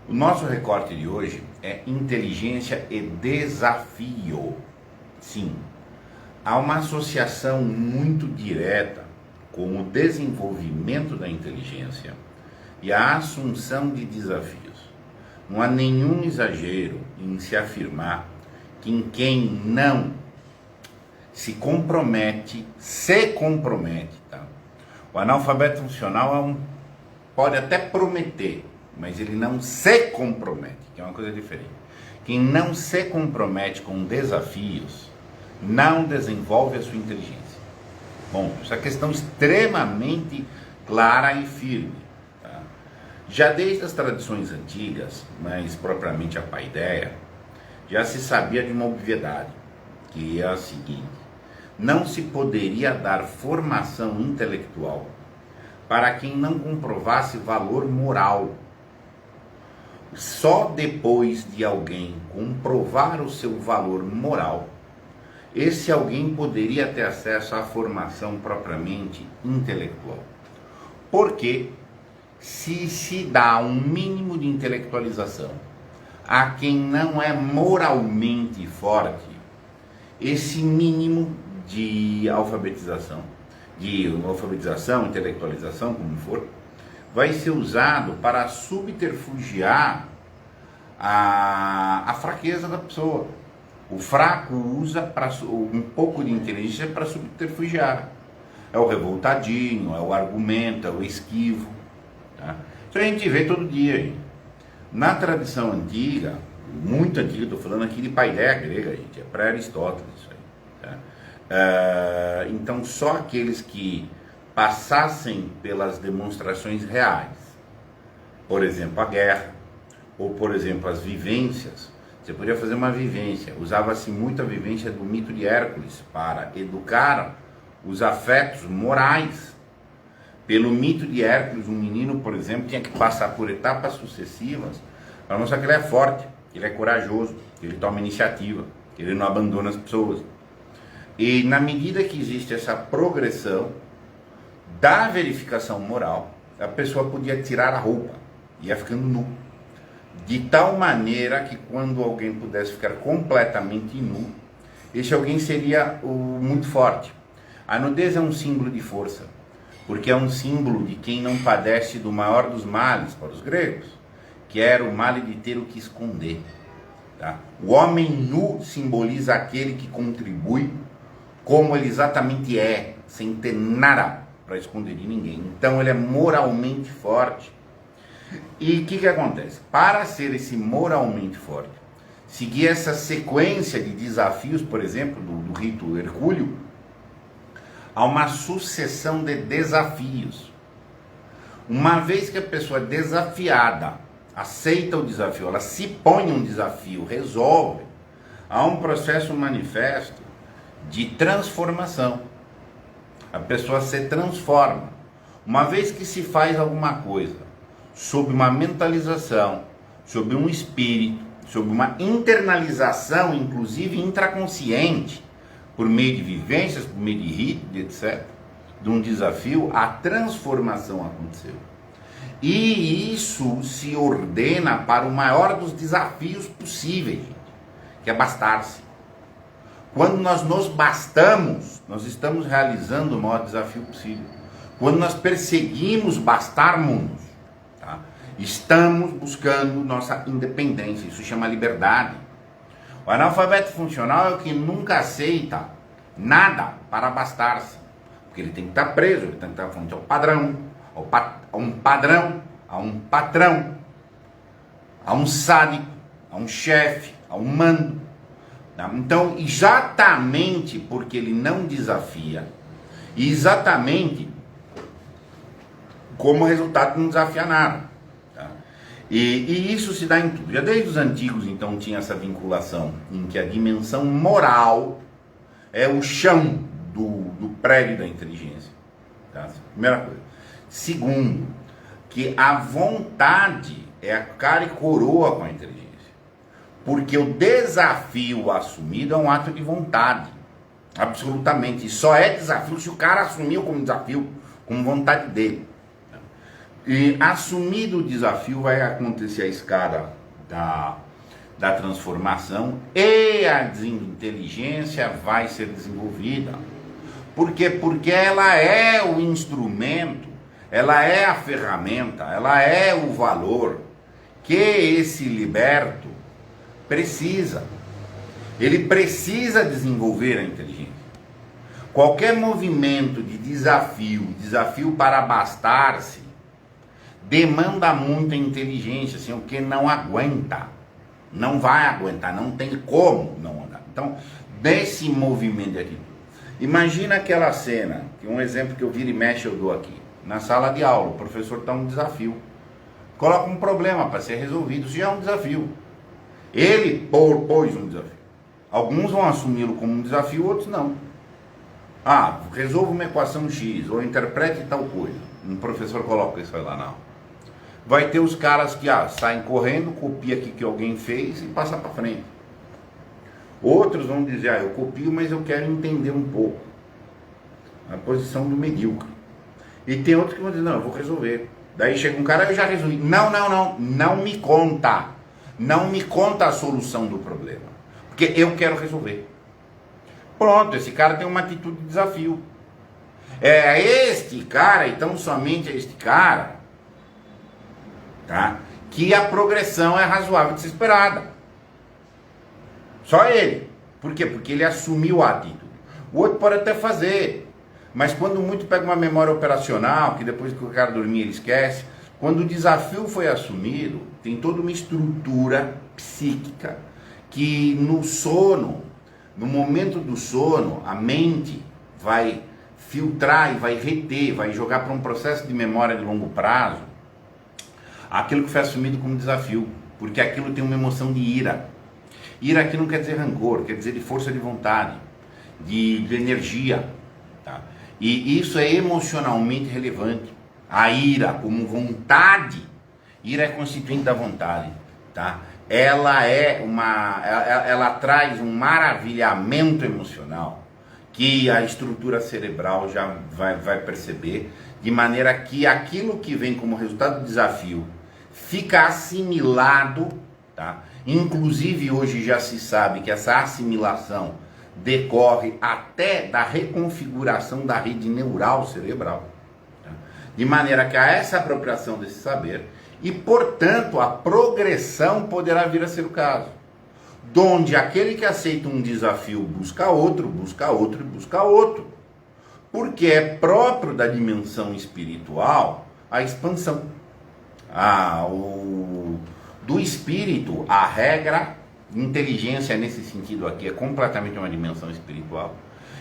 O nosso recorte de hoje é inteligência e desafio. Sim, há uma associação muito direta com o desenvolvimento da inteligência e a assunção de desafios. Não há nenhum exagero em se afirmar que quem não se compromete, tá? O analfabeto funcional pode até prometer, mas ele não se compromete, que é uma coisa diferente. Quem não se compromete com desafios, não desenvolve a sua inteligência. Bom, essa questão extremamente clara e firme. Tá? Já desde as tradições antigas, mais propriamente a paideia, já se sabia de uma obviedade, que é a seguinte: não se poderia dar formação intelectual para quem não comprovasse valor moral. Só depois de alguém comprovar o seu valor moral, esse alguém poderia ter acesso à formação propriamente intelectual. Porque se dá um mínimo de intelectualização a quem não é moralmente forte, esse mínimo de alfabetização, intelectualização, como for, vai ser usado para subterfugiar a fraqueza da pessoa. O fraco usa um pouco de inteligência para subterfugiar. É o revoltadinho, é o argumento, é o esquivo. Tá? Isso a gente vê todo dia. Gente. Na tradição antiga, muito antiga, estou falando aqui de paideia grega, gente, é pré-Aristóteles isso aí. Tá? Então só aqueles que passassem pelas demonstrações reais, por exemplo a guerra, ou por exemplo as vivências, você podia fazer uma vivência, usava-se muito a vivência do mito de Hércules para educar os afetos morais. Pelo mito de Hércules, um menino, por exemplo, tinha que passar por etapas sucessivas para mostrar que ele é forte, que ele é corajoso, que ele toma iniciativa, que ele não abandona as pessoas. E na medida que existe essa progressão da verificação moral, a pessoa podia tirar a roupa, ia ficando nu. De tal maneira que quando alguém pudesse ficar completamente nu, esse alguém seria muito forte. A nudez é um símbolo de força, porque é um símbolo de quem não padece do maior dos males para os gregos, que era o mal de ter o que esconder. Tá? O homem nu simboliza aquele que contribui como ele exatamente é, sem ter nada para esconder de ninguém. Então ele é moralmente forte. E o que acontece? Para ser esse moralmente forte, seguir essa sequência de desafios, por exemplo, do rito hercúleo, há uma sucessão de desafios. Uma vez que a pessoa é desafiada, aceita o desafio, ela se põe um desafio, resolve, há um processo manifesto de transformação. A pessoa se transforma. Uma vez que se faz alguma coisa sob uma mentalização, sob um espírito, sob uma internalização, inclusive intraconsciente, por meio de vivências, por meio de rito, etc., de um desafio, a transformação aconteceu. E isso se ordena para o maior dos desafios possíveis, gente, que é bastar-se. Quando nós nos bastamos, nós estamos realizando o maior desafio possível. Quando nós perseguimos bastarmos, tá? Estamos buscando nossa independência, isso chama liberdade. O analfabeto funcional é o que nunca aceita nada para bastar-se, porque ele tem que estar preso, ele tem que estar frente ao padrão, a um patrão, a um sádico, a um chefe, a um mando. Tá? Então, exatamente porque ele não desafia, e exatamente como resultado não desafia nada. Tá? E isso se dá em tudo. Já desde os antigos, então, tinha essa vinculação em que a dimensão moral é o chão do prédio da inteligência. Tá? Primeira coisa. Segundo, que a vontade é a cara e coroa com a inteligência. Porque o desafio assumido é um ato de vontade. Absolutamente. E só é desafio se o cara assumiu como desafio, como vontade dele. E assumido o desafio, vai acontecer a escada da transformação e a inteligência vai ser desenvolvida. Por quê? Porque ela é o instrumento, ela é a ferramenta, ela é o valor que esse liberto precisa. Ele precisa desenvolver a inteligência. Qualquer movimento de desafio para bastar-se, demanda muita inteligência, assim, o que não aguenta, não vai aguentar, não tem como não andar. Então, desse movimento de atitude, imagina aquela cena, que um exemplo que eu viro e mexe eu dou aqui, na sala de aula, o professor está um desafio, coloca um problema para ser resolvido, isso já é um desafio. Ele pôs um desafio. Alguns vão assumi-lo como um desafio, outros não. Ah, resolva uma equação X, ou interprete tal coisa. Um professor coloca isso aí lá na aula. Vai ter os caras que saem correndo, copia aqui que alguém fez e passa para frente. Outros vão dizer, eu copio, mas eu quero entender um pouco. A posição do medíocre. E tem outros que vão dizer, não, eu vou resolver. Daí chega um cara, eu já resolvi. Não me conta. Não me conta a solução do problema. Porque eu quero resolver. Pronto, esse cara tem uma atitude de desafio. É este cara, então somente é este cara, tá? Que a progressão é razoável de ser esperada. Só ele. Por quê? Porque ele assumiu a atitude. O outro pode até fazer, mas quando muito pega uma memória operacional, que depois que o cara dormir ele esquece, quando o desafio foi assumido, tem toda uma estrutura psíquica que no sono, no momento do sono, a mente vai filtrar e vai reter, vai jogar para um processo de memória de longo prazo aquilo que foi assumido como desafio, porque aquilo tem uma emoção de ira. Ira aqui não quer dizer rancor, quer dizer de força de vontade, de energia, tá? E isso é emocionalmente relevante. A ira como vontade, ira é constituinte da vontade, tá? Ela traz um maravilhamento emocional que a estrutura cerebral já vai perceber, de maneira que aquilo que vem como resultado do desafio fica assimilado, tá? Inclusive hoje já se sabe que essa assimilação decorre até da reconfiguração da rede neural cerebral, tá? De maneira que há essa apropriação desse saber e, portanto, a progressão poderá vir a ser o caso, donde aquele que aceita um desafio busca outro e busca outro, porque é próprio da dimensão espiritual a expansão. Do espírito, a regra, inteligência nesse sentido aqui é completamente uma dimensão espiritual,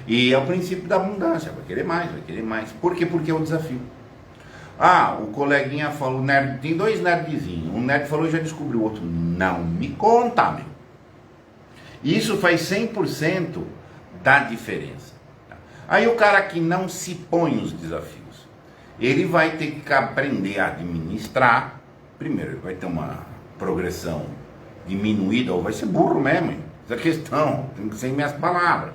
e é o princípio da abundância, vai querer mais. Por quê? Porque é o desafio. O coleguinha falou, nerd, tem dois nerdzinhos, um nerd falou e já descobriu, o outro não me conta, meu. Isso faz 100% da diferença. Aí o cara que não se põe os desafios, ele vai ter que aprender a administrar. Primeiro, ele vai ter uma progressão diminuída, ou vai ser burro mesmo. Essa questão, tem que ser em minhas palavras.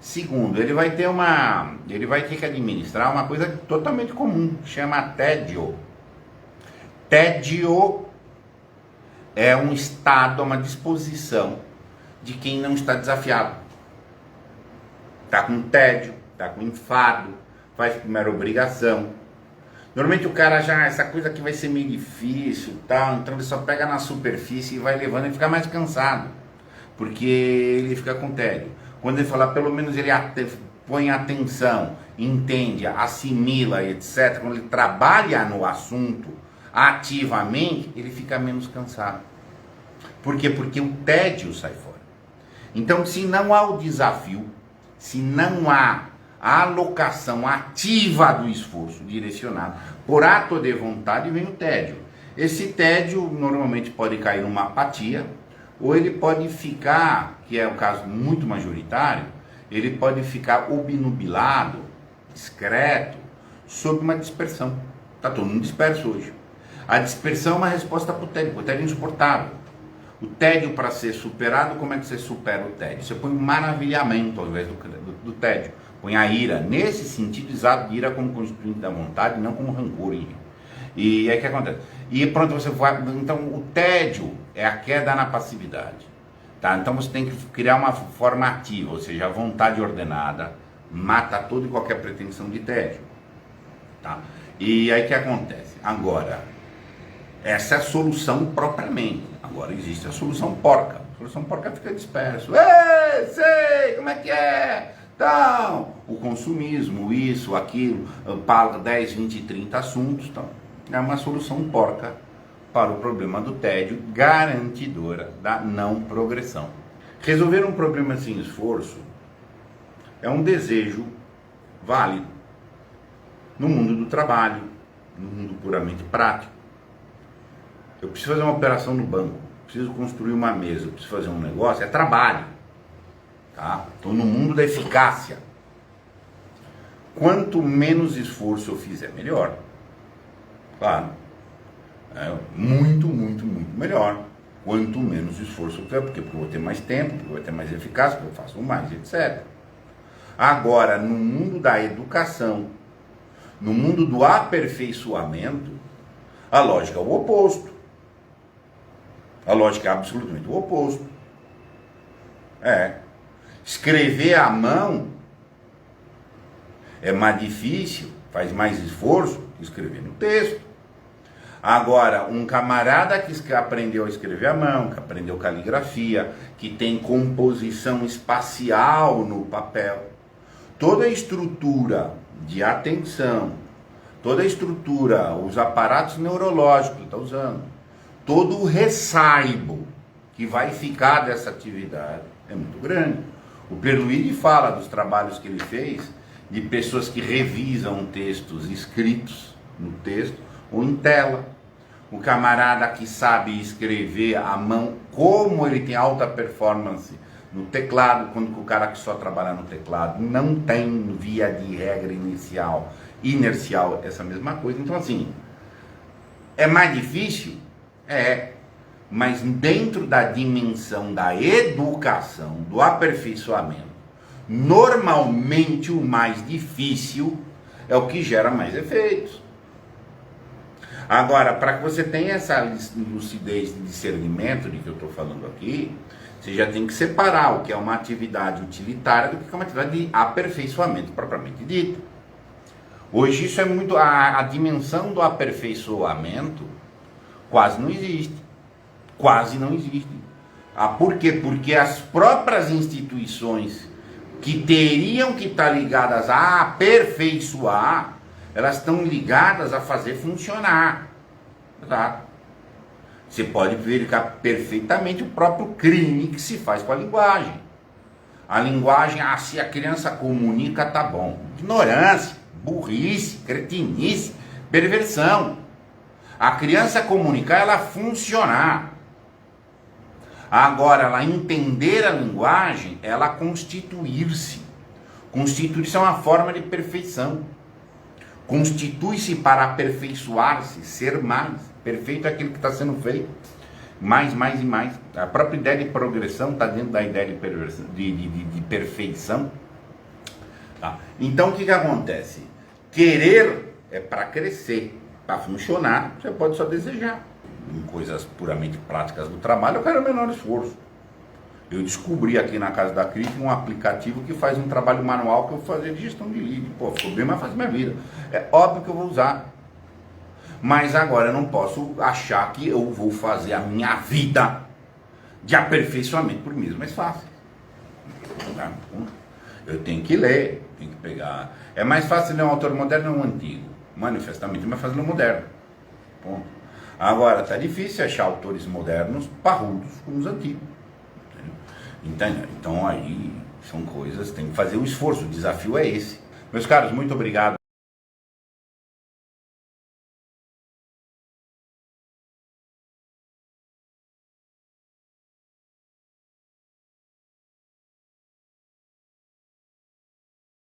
Segundo, ele vai ter que administrar uma coisa totalmente comum, chama tédio. Tédio é um estado, uma disposição de quem não está desafiado. Está com tédio, está com enfado, faz primeira obrigação. Normalmente o cara já, essa coisa aqui vai ser meio difícil, tal, então ele só pega na superfície e vai levando e fica mais cansado, porque ele fica com tédio. Quando ele fala, pelo menos ele põe atenção, entende, assimila, etc. Quando ele trabalha no assunto ativamente, ele fica menos cansado. Por quê? Porque o tédio sai fora. Então, se não há o desafio, se não há a alocação ativa do esforço direcionado, por ato de vontade vem o tédio. Esse tédio normalmente pode cair numa apatia, ou ele pode ficar, que é o caso muito majoritário, ele pode ficar obnubilado, discreto, sob uma dispersão. Está todo mundo disperso hoje. A dispersão é uma resposta para o tédio é insuportável. O tédio, para ser superado, como é que você supera o tédio? Você põe um maravilhamento ao invés do tédio. Põe a ira, nesse sentido exato de ira como constituinte da vontade, não como rancor. E aí o que acontece? E pronto, você vai. Então o tédio é a queda na passividade. Tá? Então você tem que criar uma forma ativa, ou seja, a vontade ordenada mata toda e qualquer pretensão de tédio. Tá? E aí o que acontece? Agora, essa é a solução propriamente. Agora existe a solução porca. A solução porca fica disperso. Ei, sei, como é que é? Então, o consumismo, isso, aquilo, paga 10, 20, 30 assuntos. Então, é uma solução porca para o problema do tédio, garantidora da não progressão. Resolver um problema sem esforço é um desejo válido no mundo do trabalho, no mundo puramente prático. Eu preciso fazer uma operação no banco, preciso construir uma mesa, eu preciso fazer um negócio, é trabalho. Tá? Estou no mundo da eficácia. Quanto menos esforço eu fizer, melhor. Claro. É muito, muito, muito melhor. Quanto menos esforço eu fizer, porque eu vou ter mais tempo, porque eu vou ter mais eficácia, porque eu faço mais, etc. Agora, no mundo da educação, no mundo do aperfeiçoamento, a lógica é o oposto. A lógica é absolutamente o oposto. Escrever à mão é mais difícil, faz mais esforço que escrever no texto. Agora, um camarada que aprendeu a escrever à mão, que aprendeu caligrafia, que tem composição espacial no papel, toda a estrutura de atenção, toda a estrutura, os aparatos neurológicos que ele está usando, todo o ressaibo que vai ficar dessa atividade é muito grande. O Perluigi fala dos trabalhos que ele fez de pessoas que revisam textos escritos no texto ou em tela. O camarada que sabe escrever à mão, como ele tem alta performance no teclado, quando o cara que só trabalha no teclado não tem, via de regra inercial, essa mesma coisa. Então assim, é mais difícil? Mas dentro da dimensão da educação, do aperfeiçoamento, normalmente o mais difícil é o que gera mais efeitos. Agora, para que você tenha essa lucidez de discernimento de que eu estou falando aqui, você já tem que separar o que é uma atividade utilitária do que é uma atividade de aperfeiçoamento propriamente dito. Hoje isso é muito... A dimensão do aperfeiçoamento quase não existe. Quase não existe. Por quê? Porque as próprias instituições que teriam que estar ligadas a aperfeiçoar, elas estão ligadas a fazer funcionar. Tá? Você pode verificar perfeitamente o próprio crime que se faz com a linguagem. A linguagem, se a criança comunica, tá bom. Ignorância, burrice, cretinice, perversão. A criança comunicar, ela funcionar. Agora, ela entender a linguagem, ela constituir-se. Constituir-se é uma forma de perfeição. Constitui-se para aperfeiçoar-se, ser mais. Perfeito é aquilo que está sendo feito. Mais, mais e mais. A própria ideia de progressão está dentro da ideia de perfeição. Tá? Então, o que acontece? Querer é para crescer. Para funcionar, você pode só desejar. Em coisas puramente práticas do trabalho, eu quero o menor esforço. Eu descobri aqui na casa da Cris um aplicativo que faz um trabalho manual que eu vou fazer de gestão de lead. Pô, ficou bem mais fácil minha vida. É óbvio que eu vou usar. Mas agora eu não posso achar que eu vou fazer a minha vida de aperfeiçoamento por mim mesmo mais fácil. Eu tenho que ler, tenho que pegar. É mais fácil ler um autor moderno ou um antigo? Manifestamente é mais fácil ler um moderno. Ponto. Agora, tá difícil achar autores modernos parrudos como os antigos. Entendeu? Então aí são coisas, tem que fazer o esforço, o desafio é esse. Meus caros, muito obrigado.